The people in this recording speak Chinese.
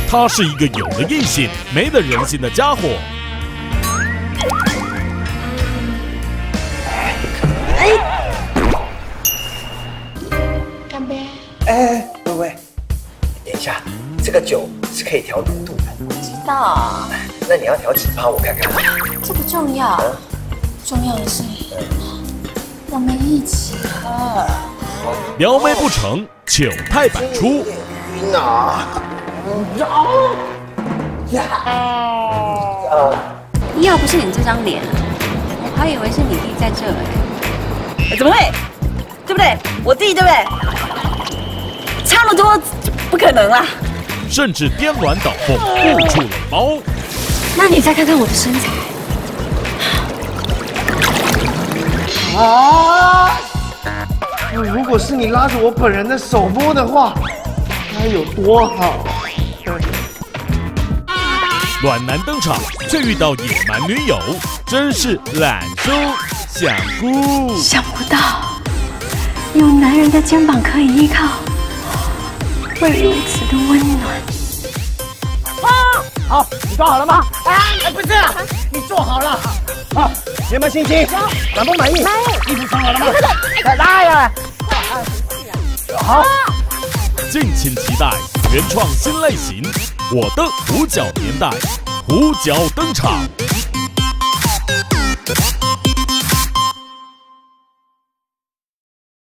他是一个有了异性没了人性的家伙。干杯！喂，等一下，这个酒是可以调浓度的。知道。那你要调几趴？我看看。这不重要，重要的是我们一起喝。撩妹不成，糗态百出。晕啊！要不是你这张脸，我还以为是你弟在这怎么会？对不对？我弟对不对？差那么多，不可能啦！甚至颠鸾倒凤，误触垒包。那你再看看我的身材。啊！如果是你拉着我本人的手摸的话，该有多好！暖男登场，却遇到野蛮女友，真是懒猪想姑。想不到有男人的肩膀可以依靠，会如此的温暖。好，你做好了吗？不是啊，你做好了。好，你有没有信心？满不满意？满意。衣服穿好了吗？来呀！好，敬请期待原创新类型《我的胡搅年代》，胡搅登场。